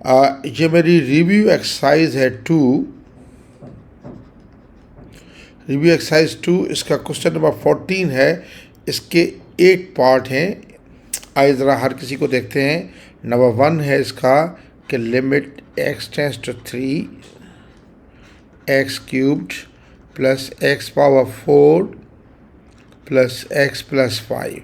ये मेरी review exercise है 2, रिव्यू एक्सरसाइज 2, इसका क्वेश्चन नंबर 14 है। इसके 8 पार्ट हैं। आइए ज़रा हर किसी को देखते हैं। नंबर 1 है इसका कि limit x tends to 3 x cubed plus x power 4 plus x plus 5।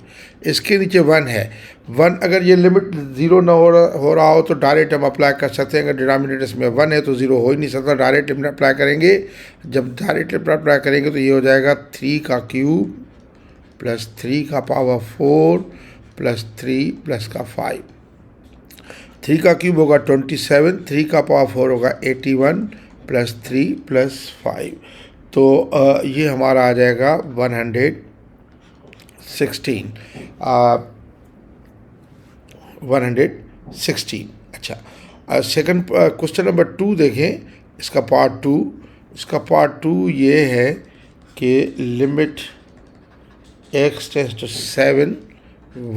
इसके नीचे 1 है। 1 अगर ये लिमिट 0 ना हो रहा हो तो डायरेक्ट हम अप्लाई कर सकते हैं। अगर डिनोमिनेटर्स में 1 है तो 0 हो ही नहीं सकता। डायरेक्ट लिमिट अप्लाई करेंगे। जब डायरेक्ट लिमिट अप्लाई करेंगे तो ये हो जाएगा 3 का क्यूब प्लस 3 का पावर 4 प्लस 3 प्लस का 5। 3 का क्यूब होगा 27, 3 का पावर 4 होगा 81 प्लस 3 प्लस 5। तो ये हमारा आ जाएगा 116। 116। अच्छा, सेकंड क्वेश्चन नंबर 2 देखें। इसका पार्ट 2 ये है कि limit x tends to 7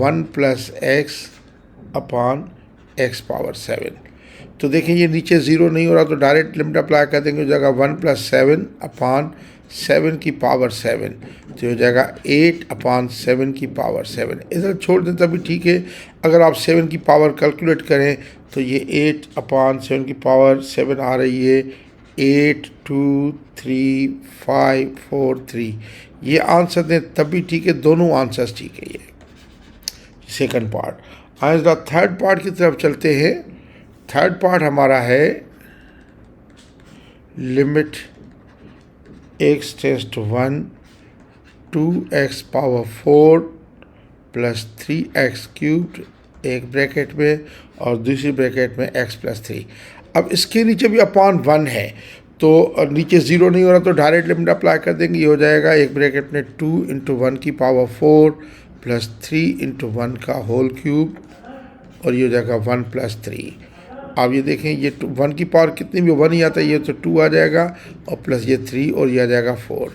1 plus x upon x power 7। तो देखें ये नीचे 0 नहीं हो रहा तो डायरेक्ट लिमिट अप्लाई कर देंगे। हो जाएगा 1 प्लस 7 अपॉन 7 की पावर 7, तो हो जाएगा 8 अपॉन 7 की पावर 7। इधर छोड़ दें तभी ठीक है। अगर आप 7 की पावर कैलकुलेट करें तो ये 8 अपॉन 7 की पावर 7 आ रही है 8 2 3 5 4 3। ये आंसर दें तभी ठीक है। दोनों आंसर्स ठीक है। ये सेकंड पार्ट। आज थर्ड पार्ट की तरफ चलते हैं। थर्ड पार्ट हमारा है limit x tends to 1 2x power 4 plus 3x cubed एक ब्रैकेट में और दूसरी ब्रैकेट में x प्लस 3। अब इसके नीचे भी अपॉन 1 है तो नीचे 0 नहीं हो रहा तो डायरेक्ट लिमिट अप्लाई कर देंगे। ये हो जाएगा एक ब्रैकेट में 2 इंटू 1 की पावर 4 प्लस 3 इंटू 1 का होल क्यूब और ये हो जाएगा 1 प्लस 3। अब ये देखें ये 1 की पावर कितनी भी 1 ही आता है। ये तो 2 आ जाएगा और प्लस ये 3 और ये आ जाएगा 4।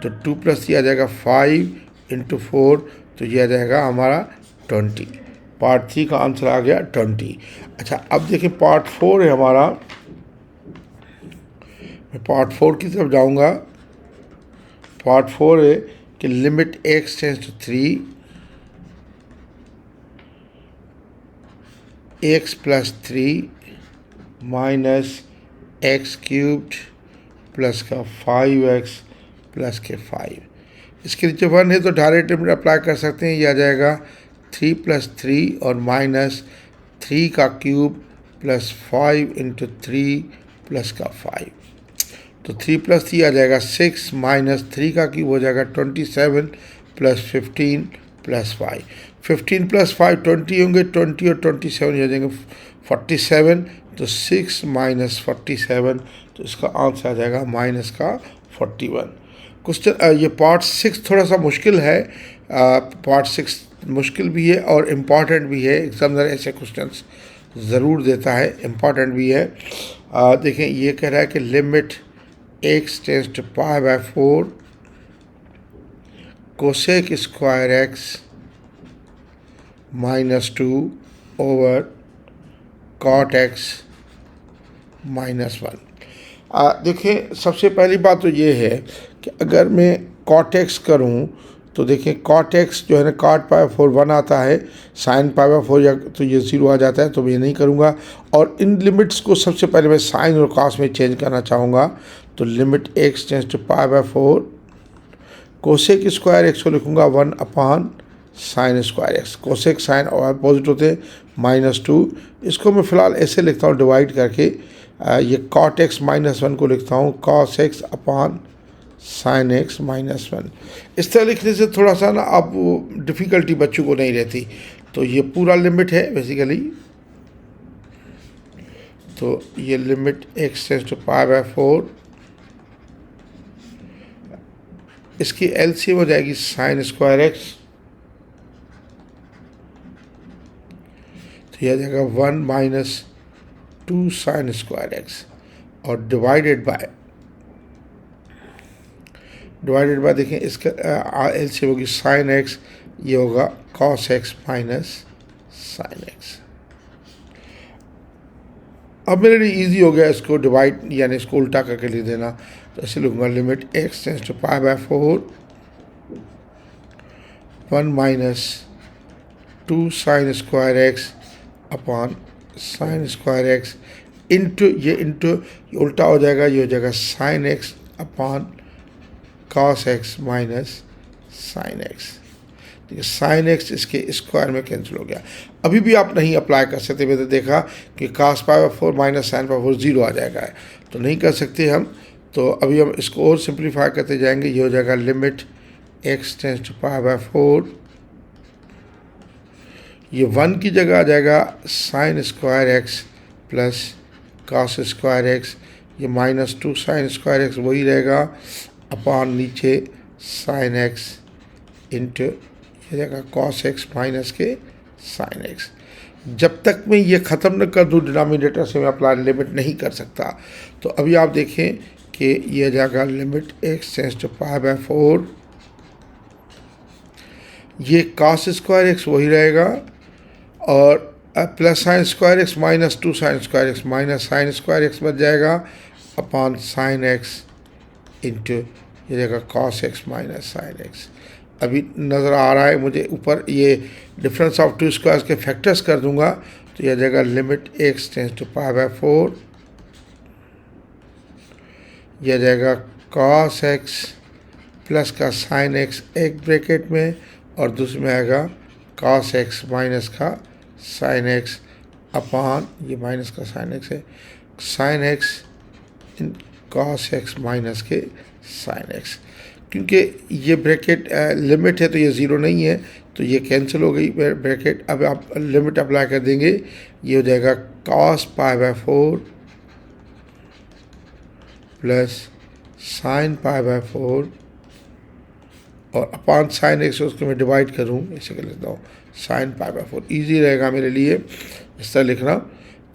तो 2 प्लस ये आ जाएगा 5 इंटू 4, तो ये आ जाएगा हमारा 20। पार्ट 3 का आंसर आ गया 20। अच्छा, अब देखें पार्ट 4 है हमारा। मैं पार्ट 4 की तरफ जाऊंगा। पार्ट 4 है कि limit x tends to 3 x plus 3 minus x cubed plus का 5x प्लस के 5। इसके नीचे 1 है तो डायरेक्ट लिमिट अप्लाई कर सकते हैं। ये आ जाएगा 3 प्लस 3 और माइनस 3 का क्यूब प्लस 5 इंटू 3 प्लस का 5। तो 3 प्लस 3 आ जाएगा 6 माइनस 3 का क्यूब हो जाएगा 27 प्लस 15 प्लस 5। 15 प्लस 5 20 होंगे, 20 और 27 हो जाएंगे 47। तो 6 माइनस 47, तो इसका आंसर आ जाएगा माइनस का 41। क्वेश्चन ये पार्ट 6 थोड़ा सा मुश्किल है। पार्ट 6 मुश्किल भी है और इम्पॉर्टेंट भी है। एग्जामिनर ऐसे क्वेश्चंस ज़रूर देता है, इम्पॉर्टेंट भी है। देखें ये कह रहा है कि limit x tends to pi by 4 cosec square x minus 2 over cot x minus 1। देखें सबसे पहली बात तो ये है कि अगर मैं कॉट x करूँ तो देखें कॉट x जो है ना कॉट पाई 4 1 आता है, साइन पाई 4 या तो ये 0 आ जाता है। तो मैं ये नहीं करूँगा और इन लिमिट्स को सबसे पहले मैं साइन और कॉस में चेंज करना चाहूँगा। तो limit x tends to pi by 4 cosec square x को लिखूँगा 1 upon sine square x। Cosec sine और अपोजिट होते हैं माइनस 2। इसको मैं फ़िलहाल ऐसे लिखता हूँ डिवाइड करके। ये कॉट x माइनस 1 को लिखता हूँ cos x upon sine x minus 1। इस तरह लिखने से थोड़ा सा ना अब डिफ़िकल्टी बच्चों को नहीं रहती। तो ये पूरा लिमिट है बेसिकली। तो ये limit x tends to pi by 4, इसकी एलसीएम हो जाएगी साइन स्क्वायर x। तो यह आ जाएगा 1 माइनस 2 साइन स्क्वायर x और डिवाइडेड बाय देखें इसका एलसीएम होगी साइन x, ये होगा cos x minus sine x। अब मेरे लिए इजी हो गया इसको डिवाइड यानी इसको उल्टा करके लिख देना। तो ऐसे लिखूँगा limit x tends to pi by 4 1 minus 2 sine square x upon sine square x into ये उल्टा हो जाएगा, ये हो जाएगा sine x upon cos x minus sine x. ठीक है, साइन एक्स इसके स्क्वायर में कैंसिल हो गया। अभी भी आप नहीं अप्लाई कर सकते, मैंने देखा कि cos pi by 4 minus sine pi 4 0 आ जाएगा, तो नहीं कर सकते हम। तो अभी हम इसको और सिंप्लीफाई करते जाएंगे। ये हो जाएगा limit x tends to pi by 4, ये 1 की जगह आ जाएगा sine square x plus cos square x, ये माइनस 2 साइन स्क्वायर एक्स वही रहेगा अपॉन नीचे साइन एक्स इंटू ये जगह कॉस एक्स माइनस के साइन एक्स। जब तक मैं ये ख़त्म न कर दूँ डिनोमिनेटर से मैं अप्लाई लिमिट नहीं कर सकता। तो अभी आप देखें कि ये जाएगा limit x tends to pi by 4, ये कॉस स्क्वायर एक्स वही रहेगा और plus sine square x minus 2 sine square x minus sine square x बच जाएगा अपॉन साइन एक्स इंटू ये जगह cos x minus sine x. अभी नज़र आ रहा है मुझे ऊपर ये डिफरेंस ऑफ टू स्क्वायर्स के फैक्टर्स कर दूंगा तो यह जगह limit x tends to pi by 4, यह जाएगा कॉस एक्स प्लस का साइन एक्स एक ब्रैकेट में और दूसरे में आएगा कॉस एक्स माइनस का साइन एक्स अपॉन ये माइनस का साइन एक्स है साइन एक्स इन कॉस एक्स माइनस के साइन एक्स। क्योंकि ये ब्रैकेट लिमिट है तो ये ज़ीरो नहीं है तो ये कैंसिल हो गई ब्रैकेट। अब आप लिमिट अप्लाई कर देंगे, ये हो जाएगा cos pi by 4 plus sine pi by 4 और अपॉन साइन एक्स उसको मैं डिवाइड करूँ, ऐसे कर लेता हूँ साइन पाई बाय 4, ईजी रहेगा मेरे लिए इस तरह लिखना।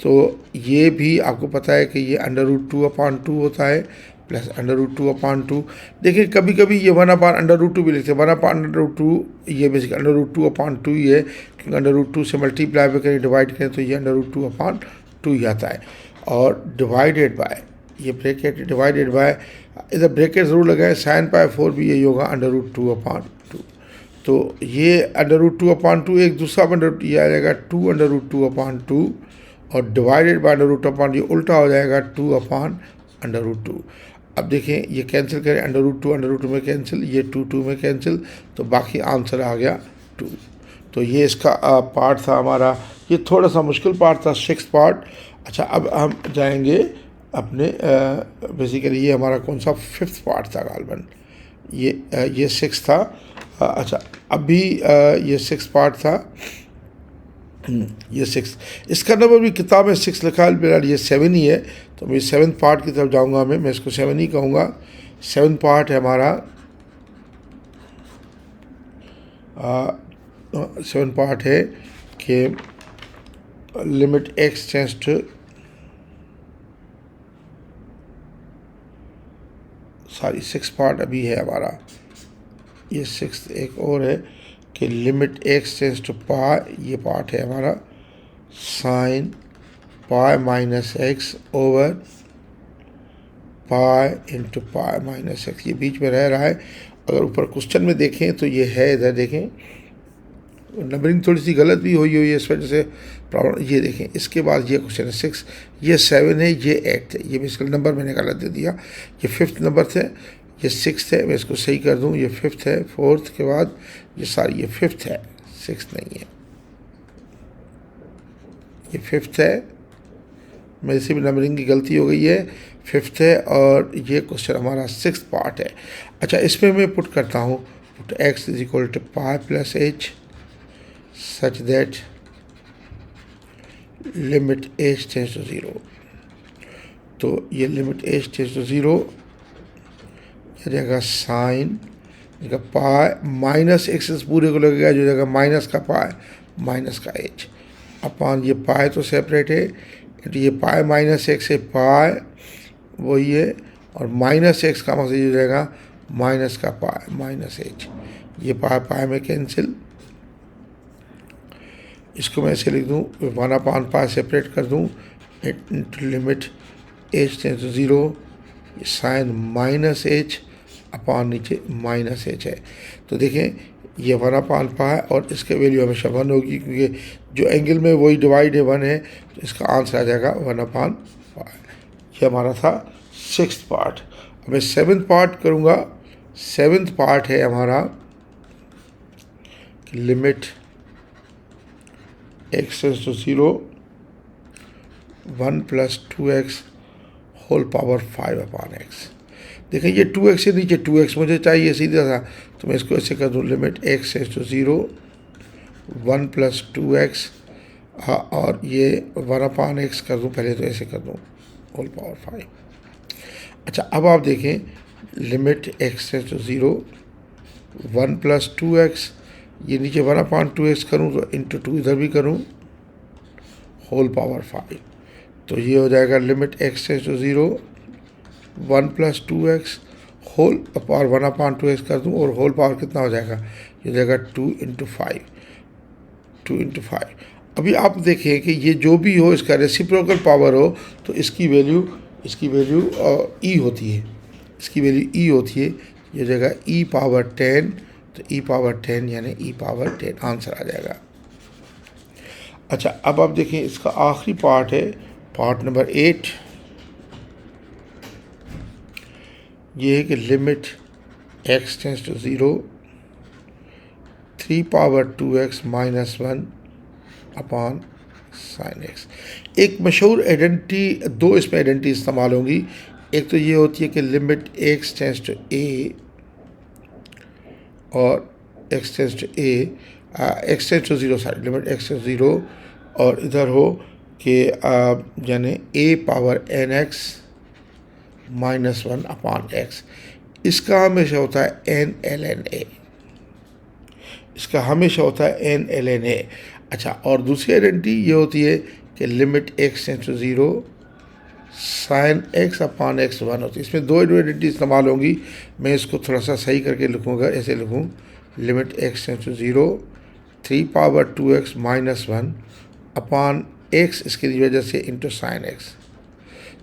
तो ये भी आपको पता है कि ये √2/2 होता है प्लस √2/2। देखिए कभी कभी ये 1/√2 भी लिखते हैं, 1/√2 ये बेसिक √2/2 ही है क्योंकि √2 से मल्टीप्लाई भी करें डिवाइड करें तो ये √2/2 ही आता है। और डिवाइडेड बाय ये ब्रैकेट डिवाइडेड बाय इधर ब्रैकेट ज़रूर लगाएं, साइन पाई 4 भी यही होगा √2/2। तो ये √2/2 एक दूसरा ये आ जाएगा 2√2/2 और डिवाइडेड बाय √2/2 ये उल्टा हो जाएगा 2/√2। अब देखें ये कैंसिल करें √2 में कैंसिल, ये 2 में कैंसिल, तो बाकी आंसर आ गया 2। तो ये इसका पार्ट था हमारा, ये थोड़ा सा मुश्किल पार्ट था, 6th पार्ट। अच्छा अब हम जाएंगे अपने बेसिकली ये हमारा कौन सा 5th पार्ट था गालबन, ये 6 था। अच्छा अभी ये 6 पार्ट था, ये 6 इसका नंबर भी किताब में 6 लिखा है, मेरा ये 7 ही है तो मैं 7th पार्ट की तरफ जाऊंगा। मैं इसको 7 ही कहूँगा। 7th पार्ट है हमारा 7th पार्ट है कि limit x tends to sorry 6th part अभी है हमारा, ये 6th एक और है कि limit x tends to pi, ये पार्ट है हमारा sine pi minus x over pi into pi minus x, ये बीच में रह रहा है। अगर ऊपर क्वेश्चन में देखें तो ये है, इधर देखें नंबरिंग थोड़ी सी गलत भी हुई है इस वजह से प्रॉब्लम। ये देखें इसके बाद ये क्वेश्चन है 6, ये 7 है, ये 8 है, ये बेसिकल नंबर मैंने गलत दे दिया, ये 5th नंबर थे, ये 6th है, मैं इसको सही कर दूं, ये 5th है, 4th के बाद ये सारी ये 5th है, 6th नहीं है, ये 5th है, मेरे से भी नंबरिंग की गलती हो गई है, 5th है और ये क्वेश्चन हमारा 6th पार्ट है। अच्छा इसमें मैं पुट करता हूँ, put x is equal to pi plus h such that limit h tends to 0। तो ये लिमिट h टेंस टू 0 यह जगह साइन जगह पाई माइनस एक्स पूरे को लगेगा, जो जगह माइनस का पाई माइनस का h अपॉन ये पाई तो सेपरेट है, ये पाई माइनस एक्स है, पाई वही है और माइनस एक्स का मतलब हो जाएगा माइनस का पाई माइनस h, ये पाई पाई में कैंसिल। इसको मैं ऐसे लिख दूँ 1/पाई सेपरेट कर दूँ, into limit h tends to 0, sine minus h upon नीचे माइनस एच है। तो देखें ये 1/π और इसके वैल्यू हमेशा 1 होगी, क्योंकि जो एंगल में वही डिवाइड है 1 है, तो इसका आंसर आ जाएगा 1/π। ये हमारा था 6th पार्ट। अब मैं 7th पार्ट करूँगा। 7th पार्ट है हमारा limit x tends to 0 1 + 2x whole power 5/x। देखें ये 2x से नीचे 2x मुझे चाहिए सीधा सा, तो मैं इसको ऐसे कर दूँ, limit x tends to 0 1 + 2x और ये 1/x कर दूँ, पहले तो ऐसे कर दूँ होल पावर 5। अच्छा अब आप देखें limit x tends to 0 1 + 2x, ये नीचे 1/2x करूँ तो इंटू 2 इधर भी करूँ होल पावर 5, तो ये हो जाएगा limit x tends to 0 1 + 2x whole power 1/2x कर दूँ और होल पावर कितना हो जाएगा, ये हो जाएगा 2 × 5, 2 × 5। अभी आप देखें कि ये जो भी हो इसका रेसिप्रोकल पावर हो तो इसकी वैल्यू ई होती है, इसकी वैल्यू ई होती है, ये हो जाएगा e⁻10, तो e⁻10 यानी e⁻10 आंसर आ जाएगा। अच्छा अब आप देखें इसका आखिरी पार्ट है, पार्ट नंबर 8। ये है कि limit x tends to 0 3/2x - 1 upon sine x। एक मशहूर आइडेंटिटी, दो इसमें आइडेंटिटी इस्तेमाल होंगी। एक तो ये होती है कि limit x tends to a और x tends to a, x tends to 0 sorry, limit x tends to 0 और इधर हो कि यानी a⁻nx - 1 अपान x। इसका हमेशा होता है n ln a, इसका हमेशा होता है n ln a। अच्छा और दूसरी आइडेंटिटी ये होती है कि limit x tends to 0 sine x upon x 1 होती है। इसमें दो आइडेंटिटी इस्तेमाल होंगी, मैं इसको थोड़ा सा सही करके लिखूँगा, ऐसे लिखूँ limit x tends to 0 3/2x - 1 upon x इसकी वजह से इंटू साइन x।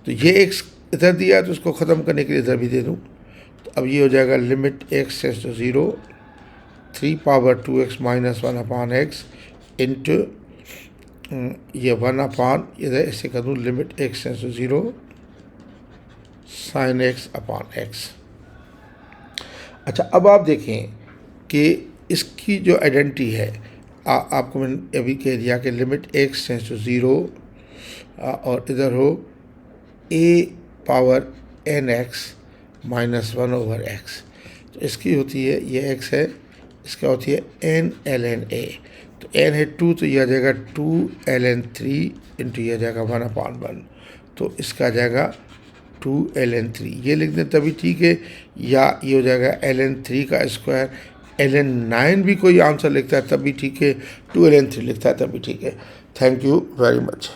तो ये x इधर दिया तो उसको ख़त्म करने के लिए इधर भी दे दूँ, तो अब ये हो जाएगा limit x tends to 0 3/2x - 1 upon x into ये 1 अपान इधर ऐसे कर दूँ limit x tends to 0 sine x upon x। अच्छा अब आप देखें कि इसकी जो आइडेंटिटी है, आपको मैंने अभी कह दिया कि लिमिट x टेंस टू 0 और इधर हो a⁻nx - 1/x, तो इसकी होती है, ये x है, इसका होती है n ln a, तो n है 2, तो यह आ जाएगा 2 ln 3 इंटू यह जाएगा 1/1, तो इसका आ जाएगा 2 ln 3। ये लिख दें तभी ठीक है, या ये हो जाएगा ln 3 का स्क्वायर। ln 9 भी कोई आंसर लिखता है तब भी ठीक है, 2 ln 3 लिखता है तब भी ठीक है। Thank you very much.